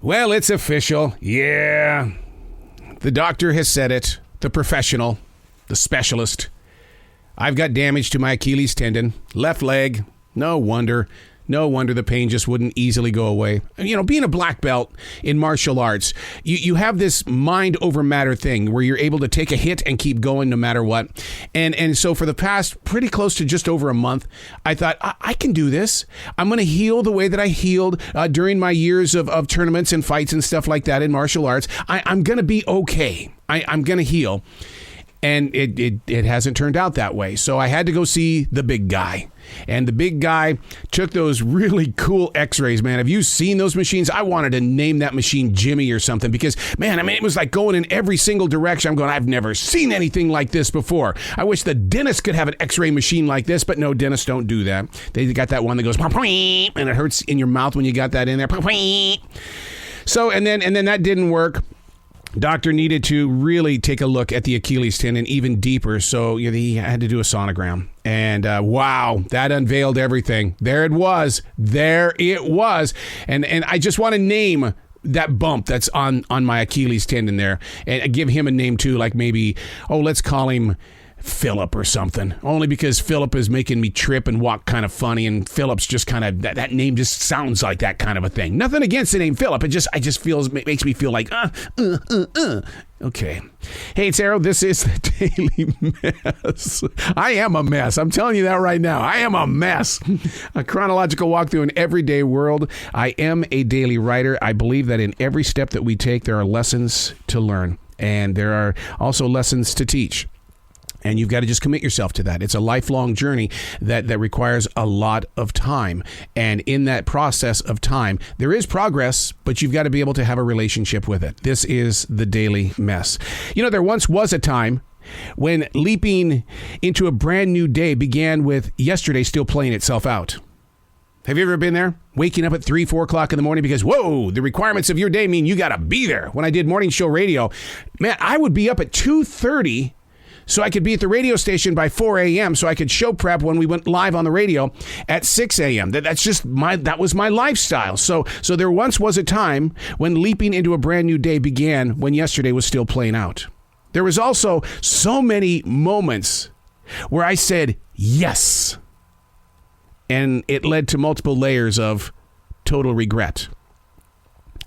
Well, it's official. Yeah. The doctor has said it. The professional, the specialist. I've got damage to my Achilles tendon, left leg. No wonder the pain just wouldn't easily go away. You know, being a black belt in martial arts, you have this mind over matter thing where you're able to take a hit and keep going no matter what. And so for the past pretty close to just over a month, I thought, I can do this. I'm going to heal the way that I healed during my years of tournaments and fights and stuff like that in martial arts. I'm going to be okay. I'm going to heal. And it hasn't turned out that way. So I had to go see the big guy. And the big guy took those really cool x-rays, man. Have you seen those machines? I wanted to name that machine Jimmy or something because, man, I mean, it was like going in every single direction. I'm going, I've never seen anything like this before. I wish the dentist could have an x-ray machine like this, but no, dentists don't do that. They got that one that goes, and it hurts in your mouth when you got that in there. So, and then that didn't work. Doctor needed to really take a look at the Achilles tendon even deeper, so he had to do a sonogram. And wow, that unveiled everything. There it was. And I just want to name that bump that's on my Achilles tendon there, and give him a name too, like maybe, let's call him Philip or something, only because Philip is making me trip and walk kind of funny, and Philip's just kind of that name just sounds like that kind of a thing. Nothing against the name Philip, it makes me feel like okay. Hey, it's Arrow. This is the Daily Mess. I am a mess. I'm telling you that right now. I am a mess. A chronological walk through an everyday world. I am a daily writer. I believe that in every step that we take, there are lessons to learn, and there are also lessons to teach. And you've got to just commit yourself to that. It's a lifelong journey that requires a lot of time. And in that process of time, there is progress, but you've got to be able to have a relationship with it. This is the Daily Mess. You know, there once was a time when leaping into a brand new day began with yesterday still playing itself out. Have you ever been there? Waking up at 3, 4 o'clock in the morning because, whoa, the requirements of your day mean you got to be there. When I did morning show radio, man, I would be up at 2:30 so I could be at the radio station by 4 a.m. so I could show prep when we went live on the radio at 6 a.m. That was my lifestyle. So there once was a time when leaping into a brand new day began when yesterday was still playing out. There was also so many moments where I said yes, and it led to multiple layers of total regret.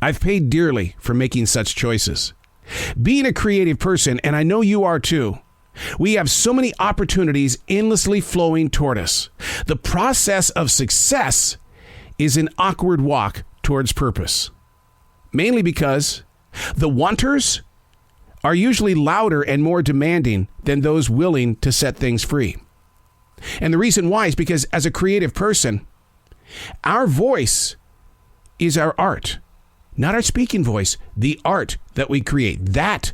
I've paid dearly for making such choices. Being a creative person, and I know you are too, we have so many opportunities endlessly flowing toward us. The process of success is an awkward walk towards purpose, mainly because the wanters are usually louder and more demanding than those willing to set things free. And the reason why is because as a creative person, our voice is our art, not our speaking voice, the art that we create. That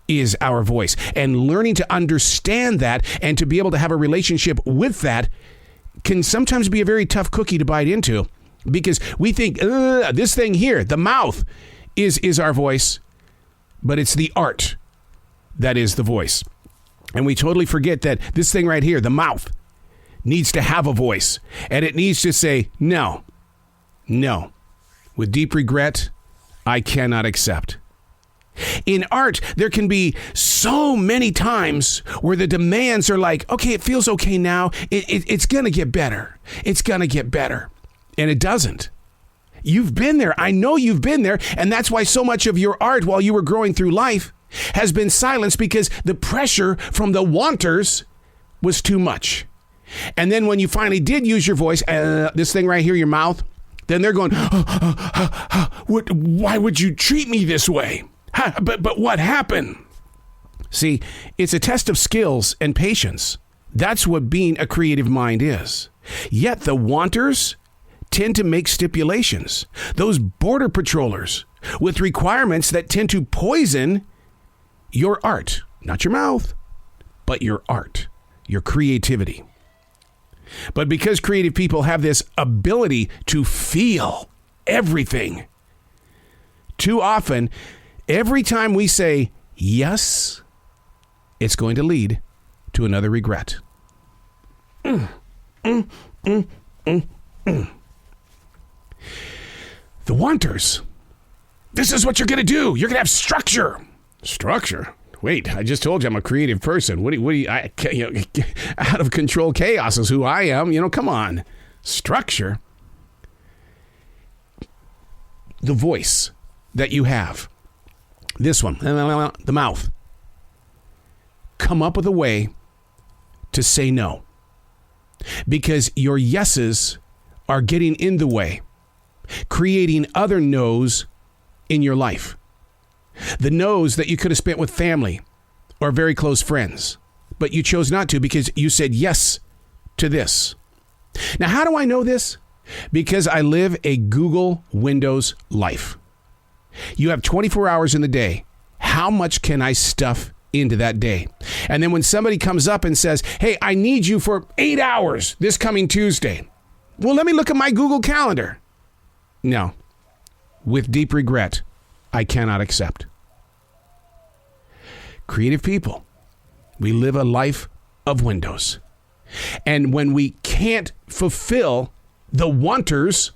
is our voice. And learning to understand that and to be able to have a relationship with that can sometimes be a very tough cookie to bite into, because we think this thing here, the mouth, is our voice, but it's the art that is the voice. And we totally forget that this thing right here, the mouth, needs to have a voice, and it needs to say, no, with deep regret, I cannot accept. In art, there can be so many times where the demands are like, okay, it feels okay now. It's going to get better. It's going to get better. And it doesn't. You've been there. I know you've been there. And that's why so much of your art while you were growing through life has been silenced, because the pressure from the wanters was too much. And then when you finally did use your voice, this thing right here, your mouth, then they're going, why would you treat me this way? But what happened? See, it's a test of skills and patience. That's what being a creative mind is. Yet the wanters tend to make stipulations, those border patrollers with requirements that tend to poison your art, not your mouth, but your art, your creativity. But because creative people have this ability to feel everything, too often, every time we say yes, it's going to lead to another regret. The wanters This is what you're going to do. You're going to have structure. Structure? Wait, I just told you I'm a creative person. What do you, out of control chaos is who I am. Come on. Structure. The voice that you have. This one, the mouth. Come up with a way to say no. Because your yeses are getting in the way, creating other no's in your life. The no's that you could have spent with family or very close friends, but you chose not to because you said yes to this. Now, how do I know this? Because I live a Google Windows life. You have 24 hours in the day. How much can I stuff into that day? And then when somebody comes up and says, hey, I need you for 8 hours this coming Tuesday. Well, let me look at my Google Calendar. No. With deep regret, I cannot accept. Creative people, we live a life of windows. And when we can't fulfill the wanters,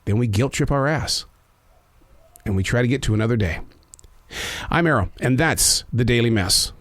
then we guilt trip our ass. And we try to get to another day. I'm Arrow, and that's the Daily Mess.